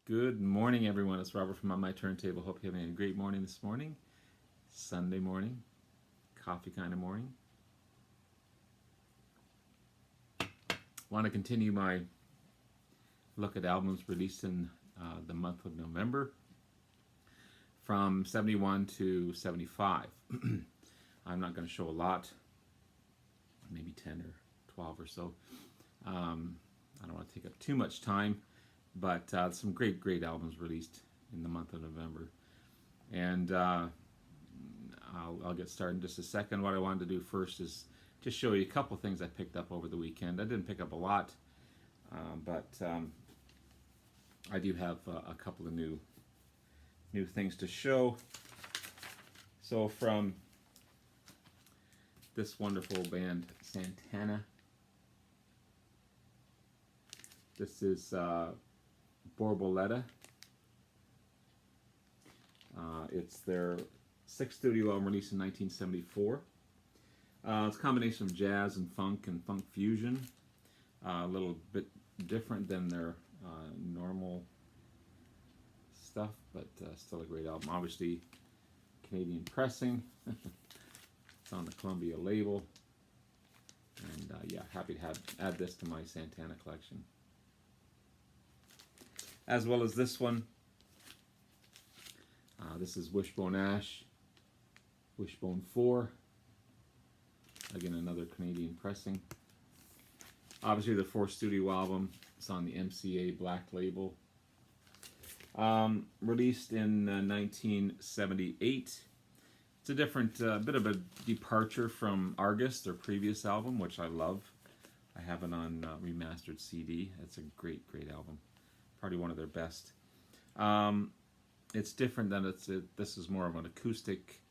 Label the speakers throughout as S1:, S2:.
S1: Good morning, everyone. It's Robert from On My Turntable. Hope you're having a great morning this morning. Sunday morning, coffee kind of morning. Want to continue my look at albums released in the month of November from 71 to 75. I'm not going to show a lot, maybe 10 or 12 or so. I don't want to take up too much time, but some great albums released in the month of November. And I'll get started in just a second. What I wanted to do first is just show you a couple things I picked up over the weekend. I didn't pick up a lot, but I do have a couple of new things to show. So from this wonderful band, Santana, this is Borboleta. It's their sixth studio album released in 1974. It's a combination of jazz and funk fusion. A little bit different than their normal stuff, but still a great album. Obviously, Canadian pressing. It's on the Columbia label. And yeah, happy to add this to my Santana collection. As well as this one. This is Wishbone Ash, Wishbone 4. Again, another Canadian pressing. Obviously, the fourth studio album. It's on the MCA Black label. Released in 1978. It's a different, bit of a departure from Argus, their previous album, which I love. I have it on remastered CD. It's a great album. Probably one of their best. It's different than this is more of an acoustic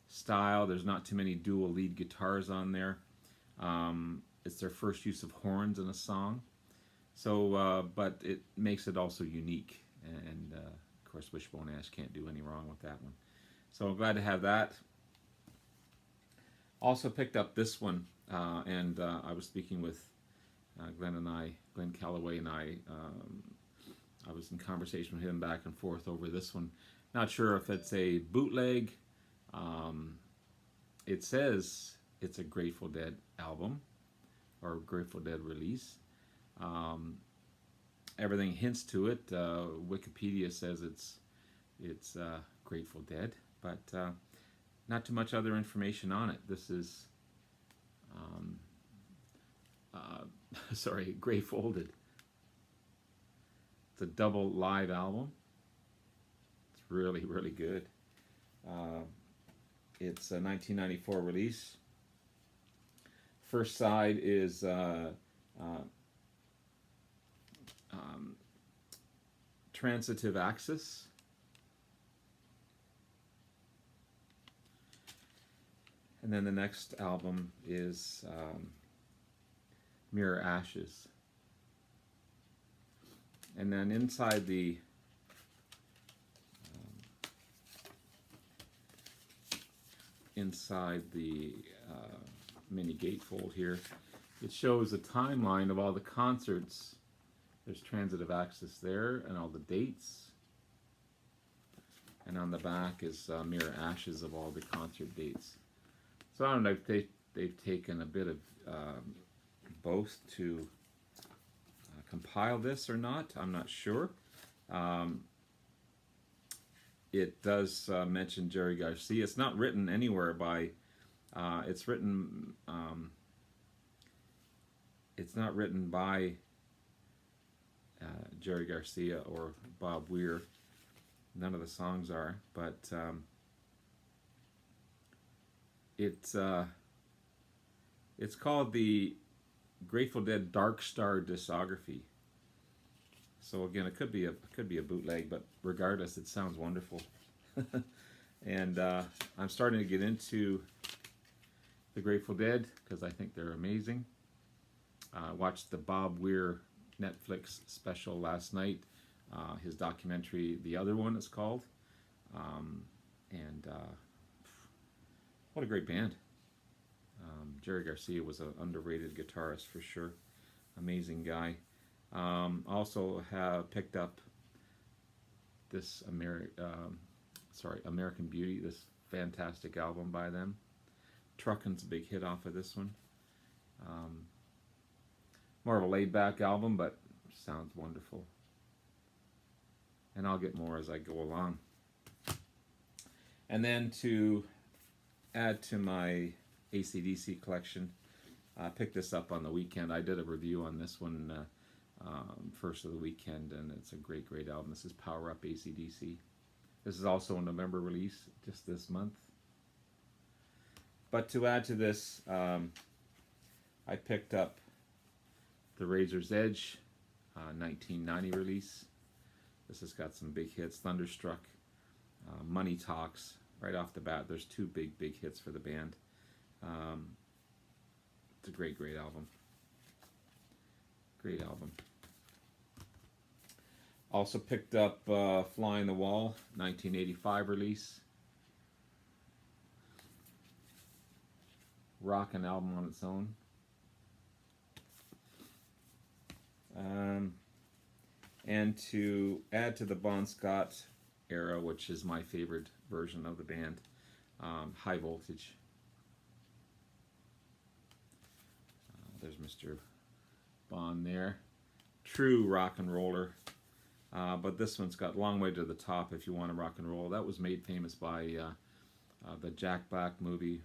S1: style. There's not too many dual lead guitars on there. It's their first use of horns in a song. So, but it makes it also unique. And of course, Wishbone Ash can't do any wrong with that one. So I'm glad to have that. Also picked up this one, and I was speaking with Glenn Calloway and I was in conversation with him back and forth over this one. Not sure if it's a bootleg. It says it's a Grateful Dead album or Grateful Dead release. Everything hints to it. Wikipedia says it's Grateful Dead, but not too much other information on it. This is sorry, Gray Folded. It's a double live album. It's really good. It's a 1994 release. First side is Transitive Axis. And then the next album is Mirror Ashes. And then inside the mini gatefold here, it shows a timeline of all the concerts. There's Transitive Axis there and all the dates. And on the back is Mirror Ashes of all the concert dates. So I don't know if they've taken a bit of both to compile this or not. I'm not sure. It does mention Jerry Garcia. It's not written anywhere by. It's not written by Jerry Garcia or Bob Weir. None of the songs are, but it's called the Grateful Dead Dark Star Discography. So again, it could be a bootleg, but regardless, it sounds wonderful. And I'm starting to get into the Grateful Dead because I think they're amazing. I watched the Bob Weir Netflix special last night. His documentary, The Other One, is called. And what a great band. Jerry Garcia was an underrated guitarist for sure. Amazing guy. Also have picked up this American Beauty, this fantastic album by them. Truckin's a big hit off of this one. More of a laid-back album, but sounds wonderful. And I'll get more as I go along. And then to add to my AC/DC collection, I picked this up on the weekend. I did a review on this one first of the weekend, and it's a great, great album. This is Power Up AC/DC. This is also a November release, just this month. But to add to this, I picked up the Razor's Edge 1990 release. This has got some big hits. Thunderstruck, Money Talks. Right off the bat, there's two big, big hits for the band. It's a great, great album. Great album. Also picked up Fly on the Wall, 1985 release. Rockin' album on its own. And to add to the Bon Scott era, which is my favorite version of the band, High Voltage. There's Mr. Bon there. True rock and roller. But this one's got Long Way to the Top if you want to rock and roll. That was made famous by the Jack Black movie,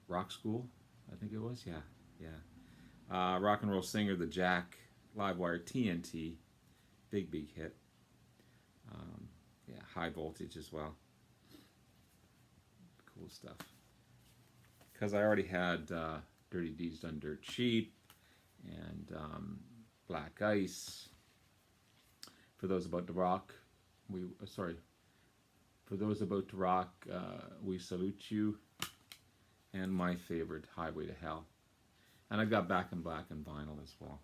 S1: Rock School, I think it was. Yeah. Rock and roll singer, the Jack, Livewire, TNT, big, big hit. Yeah, High Voltage as well. Cool stuff. Because I already had Dirty Deeds Done Dirt Cheap and Black Ice. For those about to rock, for those about to rock, we salute you. And my favorite, Highway to Hell. And I got Back in Black and vinyl as well.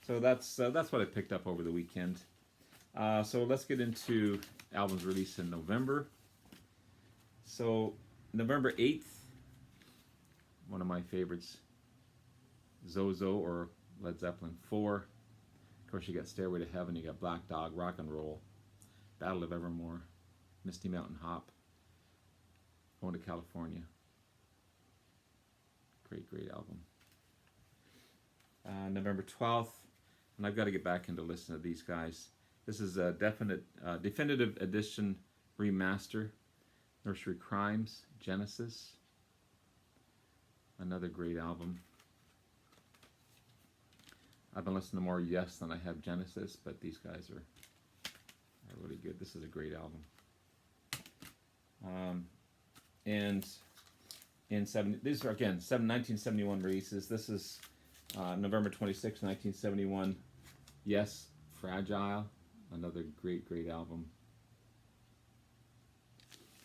S1: So that's what I picked up over the weekend. So let's get into albums released in November. So November 8th, one of my favorites, Zozo or Led Zeppelin 4. Of course, you got Stairway to Heaven, you got Black Dog, Rock and Roll, Battle of Evermore, Misty Mountain Hop, Going to California. Great, great album. November 12th, and I've got to get back into listening to these guys. This is a definitive edition remaster. Nursery Crimes, Genesis. Another great album. I've been listening to more Yes than I have Genesis, but these guys are really good. This is a great album. And these are again 1971 releases. This is November 26, 1971. Yes, Fragile, another great, great album.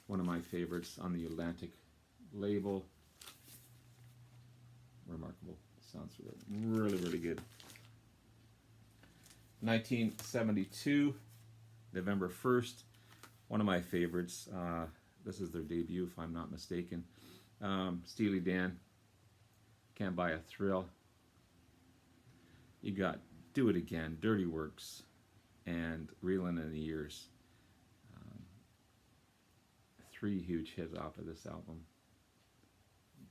S1: One of my favorites on the Atlantic label. Remarkable. Sounds really, really good. 1972, November 1st. One of my favorites. This is their debut, if I'm not mistaken. Steely Dan, Can't Buy a Thrill. You got Do It Again, Dirty Works, and Reelin' in the Years. Three huge hits off of this album.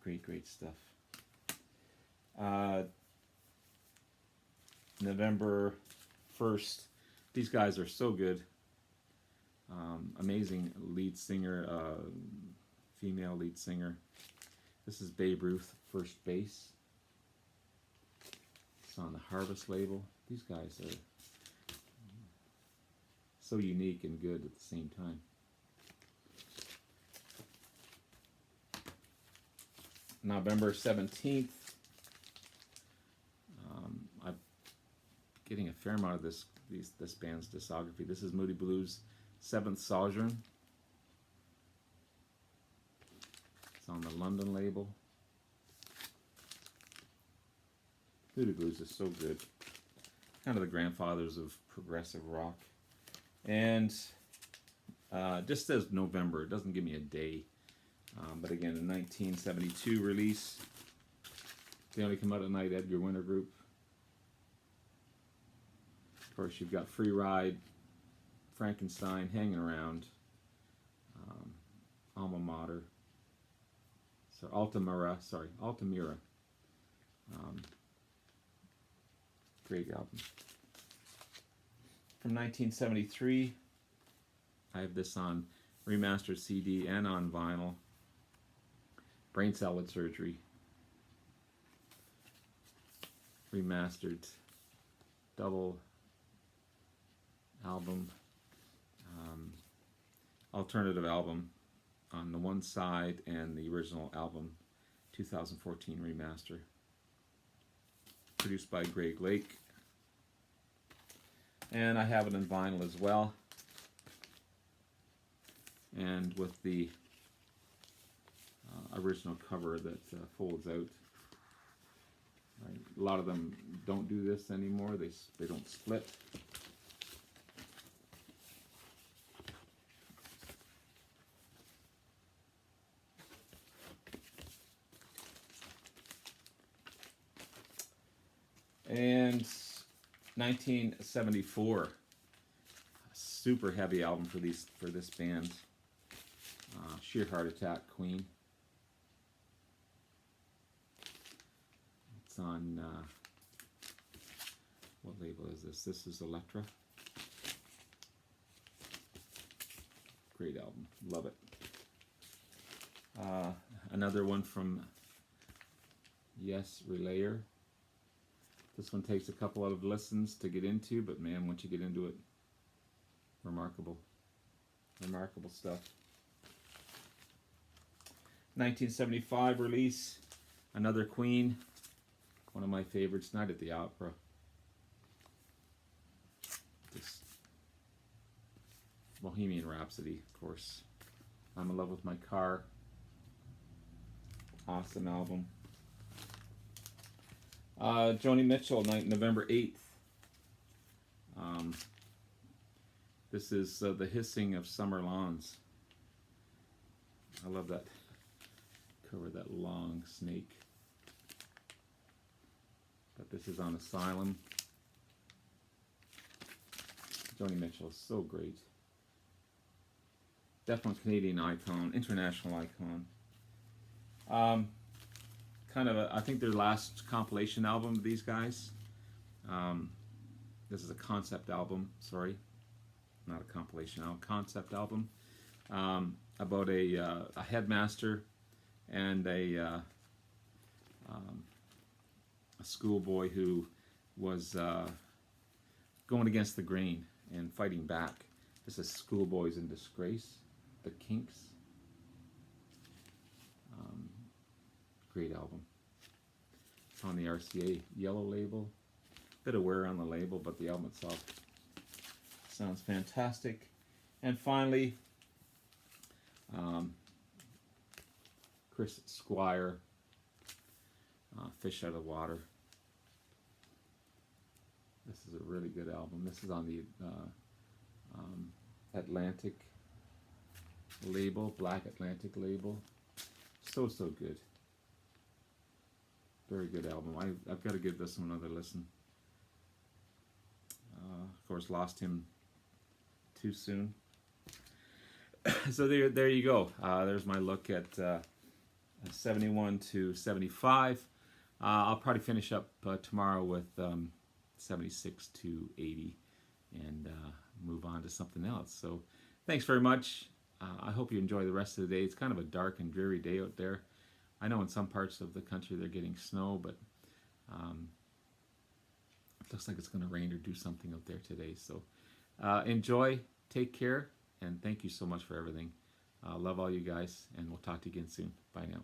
S1: Great, great stuff. November 1st. These guys are so good. Amazing lead singer, female lead singer. This is Babe Ruth, First Base. It's on the Harvest label. These guys are so unique and good at the same time. November 17th. I'm getting a fair amount of this band's discography. This is Moody Blue's Seventh Sojourn. It's on the London label. Moody Blues is so good. Kind of the grandfathers of progressive rock. And just says November. It doesn't give me a day. But again, a 1972 release. They Only Come Out at Night, Edgar Winter Group. Of course, you've got Free Ride, Frankenstein, Hanging Around, Alma Mater, so Altamira. Great album. From 1973, I have this on remastered CD and on vinyl. Brain Salad Surgery, remastered double album, alternative album on the one side, and the original album 2014 remaster, produced by Greg Lake. And I have it in vinyl as well, and with the original cover that folds out. Right. A lot of them don't do this anymore. They don't split. And 1974, super heavy album for this band. Sheer Heart Attack, Queen. It's on what label is this? This is Elektra. Great album, love it. Another one from Yes Relayer. This one takes a couple of listens to get into, but man, once you get into it, remarkable. Remarkable stuff. 1975 release, another Queen, one of my favorites, Night at the Opera. This Bohemian Rhapsody, of course. I'm in Love with My Car. Awesome album. Joni Mitchell, November 8th. This is The Hissing of Summer Lawns. I love that cover, that long snake. But this is on Asylum. Joni Mitchell is so great. Definitely Canadian icon, international icon. Kind of I think their last compilation album of these guys. This is a concept album, sorry. Not a compilation album, concept album. About a headmaster and a schoolboy who was going against the grain and fighting back. This is Schoolboys in Disgrace, the Kinks. Great album. It's on the RCA yellow label. Bit of wear on the label, but the album itself sounds fantastic. And finally, Chris Squire, Fish Out of Water. This is a really good album. This is on the Atlantic label, Black Atlantic label. So good. Very good album. I've got to give this one another listen. Of course, lost him too soon. So there you go. There's my look at 71 to 75. I'll probably finish up tomorrow with 76 to 80 and move on to something else. So thanks very much. I hope you enjoy the rest of the day. It's kind of a dark and dreary day out there. I know in some parts of the country they're getting snow, but it looks like it's going to rain or do something out there today. So enjoy, take care, and thank you so much for everything. Love all you guys, and we'll talk to you again soon. Bye now.